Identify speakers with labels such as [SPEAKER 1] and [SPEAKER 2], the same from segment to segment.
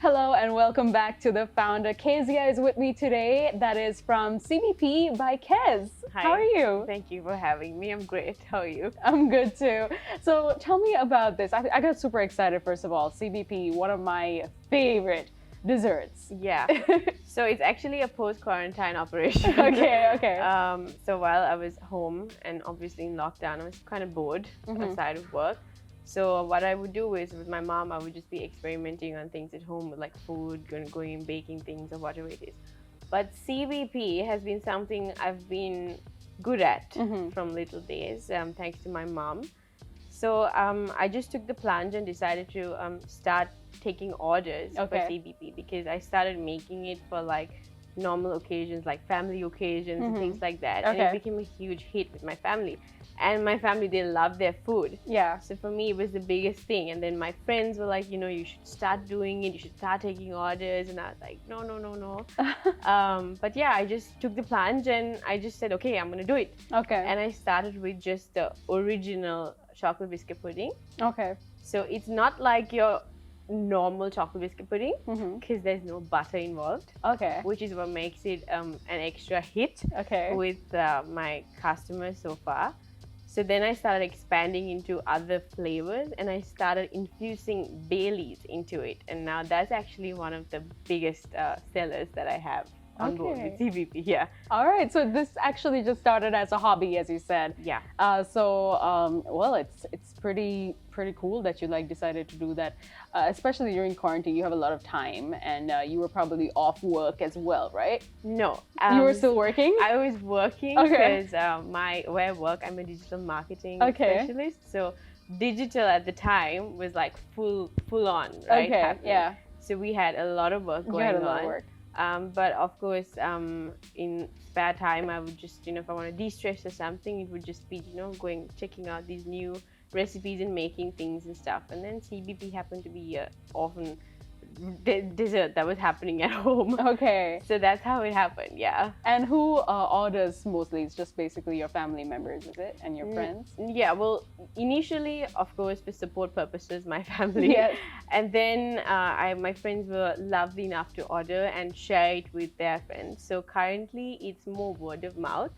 [SPEAKER 1] Hello and welcome back to the founder. Keziah is with me today. That is from CBP by Kez.
[SPEAKER 2] Hi.
[SPEAKER 1] How are you?
[SPEAKER 2] Thank you for having me. I'm great. How are you?
[SPEAKER 1] I'm good too. So tell me about this. I got super excited first of all. CBP, one of my favorite desserts.
[SPEAKER 2] Yeah. So it's actually a post-quarantine operation.
[SPEAKER 1] Okay.
[SPEAKER 2] So while I was home and obviously in lockdown, I was kind of bored aside of work. So what I would do is with my mom, I would just be experimenting on things at home with like food, going and baking things or whatever it is. But CBP has been something I've been good at from little days, thanks to my mom. So I just took the plunge and decided to start taking orders for CBP because I started making it for like normal occasions, like family occasions and things like that. And it became a huge hit with my family. And my family, they love their food.
[SPEAKER 1] Yeah.
[SPEAKER 2] So for me, it was the biggest thing. And then my friends were like, you should start doing it. You should start taking orders. And I was like, no. But yeah, I just took the plunge and I just said, okay, I'm going to do it.
[SPEAKER 1] Okay.
[SPEAKER 2] And I started with just the original chocolate biscuit pudding.
[SPEAKER 1] Okay.
[SPEAKER 2] So it's not like your normal chocolate biscuit pudding because there's no butter involved.
[SPEAKER 1] Okay.
[SPEAKER 2] Which is what makes it an extra hit with my customers so far. So then I started expanding into other flavors and I started infusing Baileys into it. And now that's actually one of the biggest sellers that I have on board with CBP. Yeah.
[SPEAKER 1] All right. So this actually just started as a hobby, as you said.
[SPEAKER 2] Yeah.
[SPEAKER 1] Well, it's pretty cool that you decided to do that, especially during quarantine. You have a lot of time, and you were probably off work as well, right?
[SPEAKER 2] No.
[SPEAKER 1] You were still working?
[SPEAKER 2] I was working because where I work, I'm a digital marketing specialist. So digital at the time was like full on, right?
[SPEAKER 1] Okay. Yeah.
[SPEAKER 2] So we had a lot of work going on.
[SPEAKER 1] You had a lot of work.
[SPEAKER 2] But of course, in spare time, I would just, if I want to de-stress or something, it would just be, checking out these new recipes and making things and stuff. And then CBP happened to be often dessert that was happening at home.
[SPEAKER 1] Okay.
[SPEAKER 2] So that's how it happened, yeah.
[SPEAKER 1] And who orders mostly? It's just basically your family members, is it? And your friends?
[SPEAKER 2] Yeah, well, initially, of course, for support purposes, my family.
[SPEAKER 1] Yes.
[SPEAKER 2] And then my friends were lovely enough to order and share it with their friends. So currently, it's more word of mouth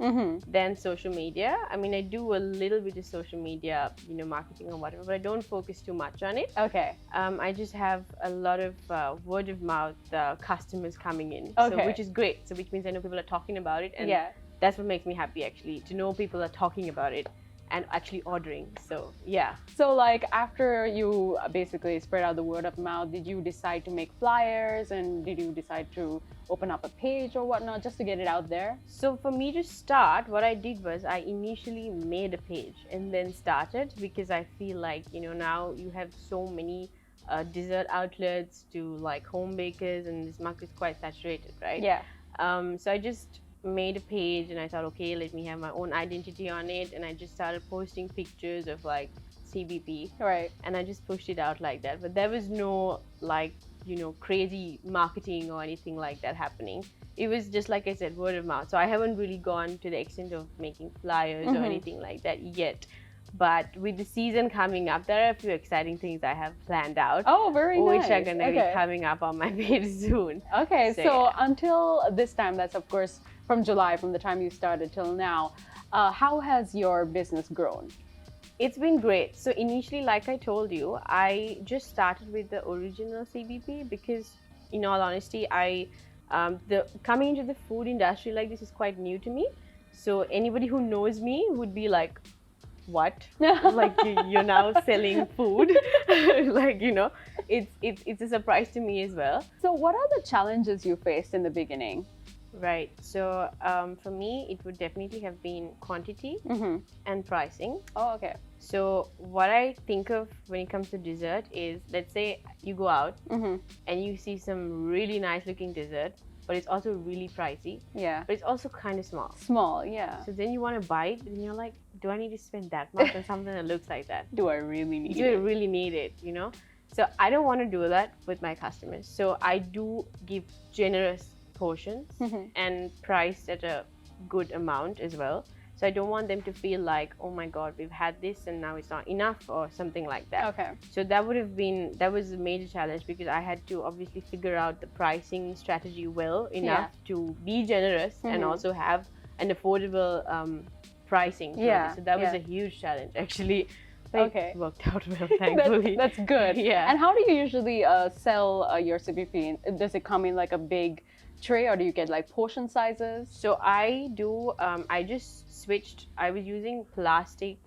[SPEAKER 2] than social media. I mean, I do a little bit of social media, marketing or whatever, but I don't focus too much on it.
[SPEAKER 1] Okay.
[SPEAKER 2] I just have a lot of word of mouth customers coming in, which is great. So which means I know people are talking about it, and that's what makes me happy actually, to know people are talking about it and actually ordering. So yeah.
[SPEAKER 1] So after you basically spread out the word of mouth, did you decide to make flyers, and did you decide to open up a page or whatnot just to get it out there?
[SPEAKER 2] So for me to start, what I did was I initially made a page and then started, because I feel like now you have so many dessert outlets to home bakers, and this market is quite saturated, right?
[SPEAKER 1] Yeah.
[SPEAKER 2] So I just made a page and I thought, okay, let me have my own identity on it, and I just started posting pictures of CBP,
[SPEAKER 1] right?
[SPEAKER 2] And I just pushed it out like that, but there was no crazy marketing or anything like that happening. It was just, like I said, word of mouth. So I haven't really gone to the extent of making flyers or anything like that yet. But with the season coming up, there are a few exciting things I have planned out.
[SPEAKER 1] Oh, very nice.
[SPEAKER 2] Which are going to be coming up on my page soon.
[SPEAKER 1] Okay, so until this time, that's of course from July, from the time you started till now, how has your business grown?
[SPEAKER 2] It's been great. So initially, like I told you, I just started with the original CBP because, in all honesty, coming into the food industry like this is quite new to me. So anybody who knows me would be like, what? You're now selling food? It's a surprise to me as well.
[SPEAKER 1] So what are the challenges you faced in the beginning?
[SPEAKER 2] Right. So for me, it would definitely have been quantity and pricing.
[SPEAKER 1] Oh, okay.
[SPEAKER 2] So what I think of when it comes to dessert is, let's say you go out and you see some really nice looking dessert, but it's also really pricey.
[SPEAKER 1] Yeah.
[SPEAKER 2] But it's also kind of small.
[SPEAKER 1] Small, yeah.
[SPEAKER 2] So then you want to buy it, and you're like, do I need to spend that much on something that looks like that?
[SPEAKER 1] Do I really need it?
[SPEAKER 2] Do I really need it, So I don't want to do that with my customers. So I do give generous portions and priced at a good amount as well. So I don't want them to feel like, oh my God, we've had this and now it's not enough or something like that.
[SPEAKER 1] Okay.
[SPEAKER 2] So that was a major challenge because I had to obviously figure out the pricing strategy well enough to be generous and also have an affordable pricing. So that was a huge challenge actually. But it worked out well, thankfully.
[SPEAKER 1] That's good.
[SPEAKER 2] Yeah.
[SPEAKER 1] And how do you usually sell your CBP? Does it come in like a big tray or do you get like portion sizes?
[SPEAKER 2] So I do, I just switched. I was using plastic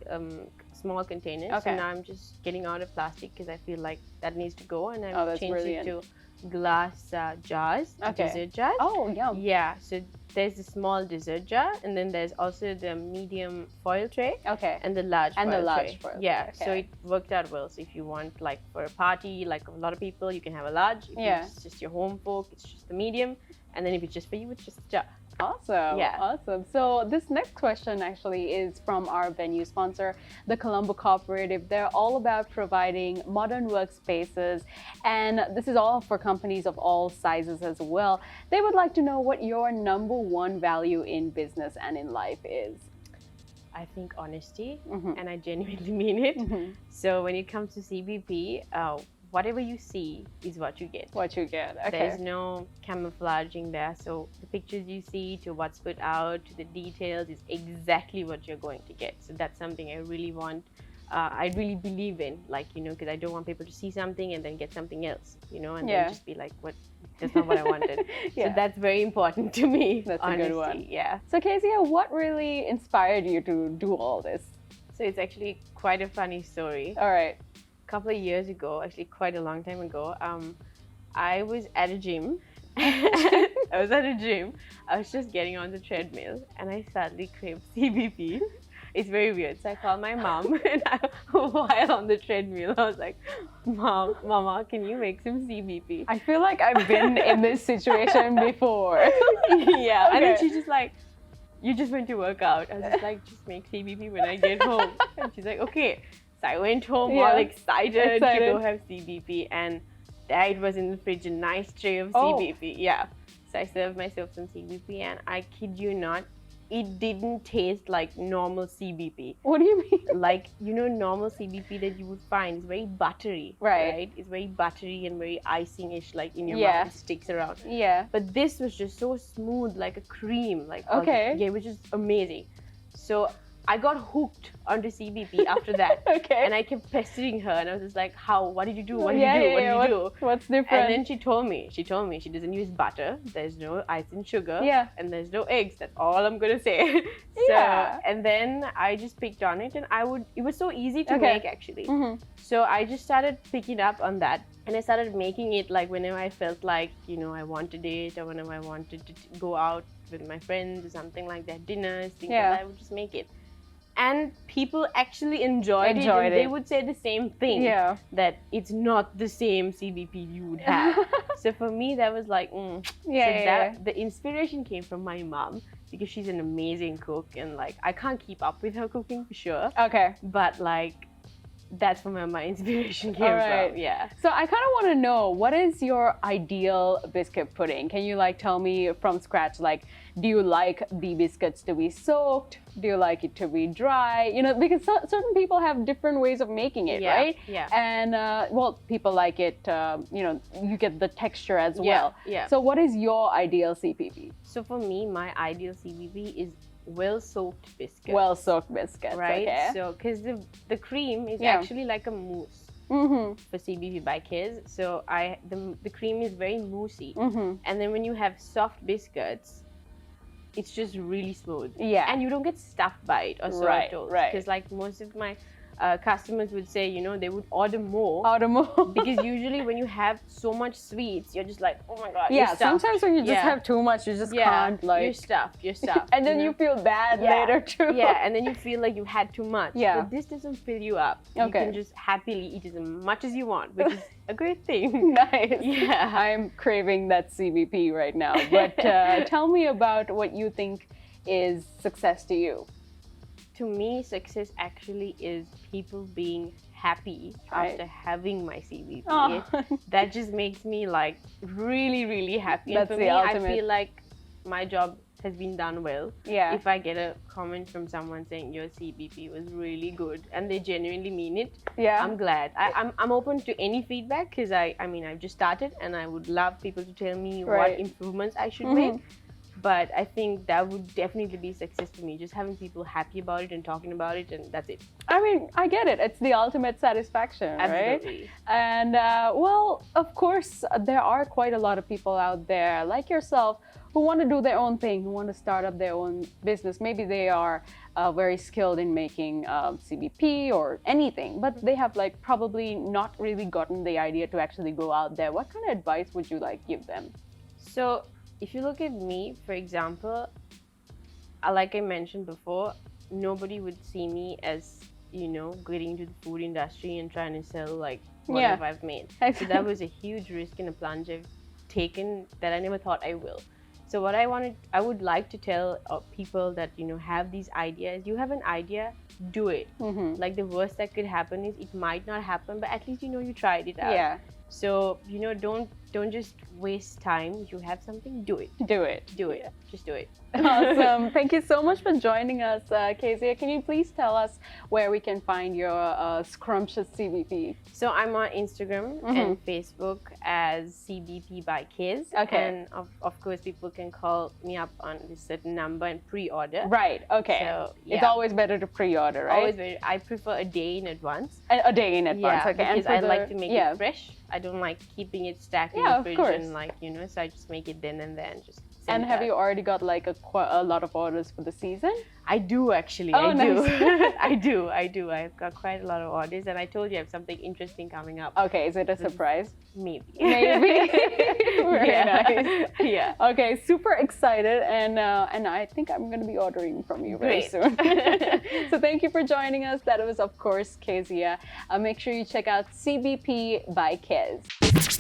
[SPEAKER 2] small containers.
[SPEAKER 1] Okay.
[SPEAKER 2] So now I'm just getting out of plastic because I feel like that needs to go, and I've changed it to glass jars, dessert jars.
[SPEAKER 1] Oh, yeah.
[SPEAKER 2] Yeah, so there's the small dessert jar, and then there's also the medium foil tray.
[SPEAKER 1] Okay.
[SPEAKER 2] And the large foil tray. Yeah,
[SPEAKER 1] okay.
[SPEAKER 2] so it worked out well. So if you want like for a party, like a lot of people, you can have a large. If it's just your home folk, it's just the medium. And then if it's just for you, it's just a jar.
[SPEAKER 1] Awesome. Yeah. Awesome. So this next question actually is from our venue sponsor, the Colombo Cooperative. They're all about providing modern workspaces, and this is all for companies of all sizes as well. They would like to know what your #1 value in business and in life is.
[SPEAKER 2] I think honesty, and I genuinely mean it. So when it comes to CBP, whatever you see is what you get.
[SPEAKER 1] What you get. Okay.
[SPEAKER 2] There's no camouflaging there. So the pictures you see to what's put out to the details is exactly what you're going to get. So that's something I really want. I really believe in, like, you know, because I don't want people to see something and then get something else, you know, and then just be like, what? That's not what I wanted. So that's very important to me.
[SPEAKER 1] That's
[SPEAKER 2] honesty.
[SPEAKER 1] A good one.
[SPEAKER 2] Yeah.
[SPEAKER 1] So Keziah, what really inspired you to do all this?
[SPEAKER 2] So it's actually quite a funny story.
[SPEAKER 1] All right.
[SPEAKER 2] Couple of years ago, actually quite a long time ago, I was at a gym. I was just getting on the treadmill and I suddenly craved CBP. It's very weird. So I called my mom and while on the treadmill, I was like, Mama, can you make some CBP?
[SPEAKER 1] I feel like I've been in this situation before.
[SPEAKER 2] Yeah. Okay. And then she's just like, you just went to work out. I was just like, just make CBP when I get home. And she's like, okay. So I went home all excited to go have CBP, and there it was in the fridge, a nice tray of CBP. Yeah. So I served myself some CBP, and I kid you not, it didn't taste like normal CBP.
[SPEAKER 1] What do you mean?
[SPEAKER 2] Like, you know, normal CBP that you would find is very buttery. Right? It's very buttery and very icing-ish, like in your mouth, it sticks around.
[SPEAKER 1] Yeah.
[SPEAKER 2] But this was just so smooth, like a cream. Like,
[SPEAKER 1] okay.
[SPEAKER 2] Yeah, which is amazing. So I got hooked onto CBP after that.
[SPEAKER 1] Okay.
[SPEAKER 2] And I kept pestering her, and I was just like, what did you do? What did you do?
[SPEAKER 1] What's different?
[SPEAKER 2] And then she told me she doesn't use butter, there's no ice and sugar, and there's no eggs. That's all I'm gonna say. And then I just picked on it, and it was so easy to make actually. So I just started picking up on that, and I started making it like whenever I felt like, you know, I wanted it, or whenever I wanted to go out with my friends or something like that, dinners, things like that, I would just make it. And people actually enjoyed it, and they would say the same thing, that it's not the same CBP you would have. So for me, that was like, the inspiration came from my mom, because she's an amazing cook, and like I can't keep up with her cooking for sure.
[SPEAKER 1] Okay.
[SPEAKER 2] But like, that's where my inspiration came from. Yeah.
[SPEAKER 1] So I kind of want to know, what is your ideal biscuit pudding? Can you like tell me from scratch, like, do you like the biscuits to be soaked? Do you like it to be dry? You know, because certain people have different ways of making it, right?
[SPEAKER 2] Yeah.
[SPEAKER 1] And well, people like it, you know, you get the texture as well.
[SPEAKER 2] Yeah.
[SPEAKER 1] So what is your ideal CBP?
[SPEAKER 2] So for me, my ideal CBP is well-soaked biscuit.
[SPEAKER 1] Well-soaked biscuits,
[SPEAKER 2] right?
[SPEAKER 1] Okay.
[SPEAKER 2] So, because the cream is actually like a mousse for CBP by Kez. So the cream is very moussey, and then when you have soft biscuits, it's just really smooth. Yeah. And you don't get stuffed by it or so I told. Because like most of my customers would say, you know, they would order more. Because usually when you have so much sweets, you're just like, oh my God, you're stuffed.
[SPEAKER 1] Sometimes when you just have too much, you just can't, like...
[SPEAKER 2] You're stuffed.
[SPEAKER 1] And then you feel bad later too.
[SPEAKER 2] Yeah, and then you feel like you've had too much.
[SPEAKER 1] Yeah.
[SPEAKER 2] But this doesn't fill you up. You can just happily eat as much as you want, which is a great thing.
[SPEAKER 1] Nice.
[SPEAKER 2] Yeah.
[SPEAKER 1] I'm craving that CBP right now. But tell me about what you think is success to you.
[SPEAKER 2] To me, success actually is people being happy after having my CBP.
[SPEAKER 1] Oh.
[SPEAKER 2] That just makes me like really, really happy.
[SPEAKER 1] That's
[SPEAKER 2] and for
[SPEAKER 1] the
[SPEAKER 2] me,
[SPEAKER 1] ultimate.
[SPEAKER 2] I feel like my job has been done well.
[SPEAKER 1] Yeah.
[SPEAKER 2] If I get a comment from someone saying your CBP was really good and they genuinely mean it,
[SPEAKER 1] Yeah.
[SPEAKER 2] I'm glad. I'm open to any feedback because I've just started and I would love people to tell me what improvements I should make. But I think that would definitely be success for me, just having people happy about it and talking about it, and that's it.
[SPEAKER 1] I mean, I get it. It's the ultimate satisfaction,
[SPEAKER 2] Absolutely.
[SPEAKER 1] right? And well, of course, there are quite a lot of people out there like yourself who want to do their own thing, who want to start up their own business. Maybe they are very skilled in making CBP or anything, but they have like probably not really gotten the idea to actually go out there. What kind of advice would you like give them?
[SPEAKER 2] So if you look at me, for example, like I mentioned before, nobody would see me as, getting into the food industry and trying to sell like whatever I've made. So that was a huge risk and a plunge I've taken that I never thought I will. So what I would like to tell people that, have these ideas, you have an idea, do it. Like the worst that could happen is it might not happen, but at least, you tried it out.
[SPEAKER 1] Yeah.
[SPEAKER 2] So, don't just waste time. You have something, do it.
[SPEAKER 1] Do it.
[SPEAKER 2] Do it. Just do it.
[SPEAKER 1] Awesome. Thank you so much for joining us, Keziah. Can you please tell us where we can find your scrumptious CBP?
[SPEAKER 2] So I'm on Instagram and Facebook as CBP by Kez.
[SPEAKER 1] Okay.
[SPEAKER 2] And of course, people can call me up on this certain number and pre-order.
[SPEAKER 1] Right. Okay.
[SPEAKER 2] So,
[SPEAKER 1] it's always better to pre-order, right?
[SPEAKER 2] Always better. I prefer a day in advance.
[SPEAKER 1] A day in advance.
[SPEAKER 2] Yeah,
[SPEAKER 1] okay.
[SPEAKER 2] because I like to make it fresh. I don't like keeping it stacked in the fridge and so I just make it then and then.
[SPEAKER 1] And have you already got like a lot of orders for the season?
[SPEAKER 2] I do actually.
[SPEAKER 1] Oh,
[SPEAKER 2] do.
[SPEAKER 1] nice.
[SPEAKER 2] I do. I've got quite a lot of orders, and I told you I have something interesting coming up.
[SPEAKER 1] Okay, is it a surprise?
[SPEAKER 2] Maybe.
[SPEAKER 1] Maybe. Very nice.
[SPEAKER 2] Yeah.
[SPEAKER 1] Okay, super excited, and I think I'm gonna be ordering from you very soon. So thank you for joining us. That was, of course, Keziah. Make sure you check out CBP by Kez.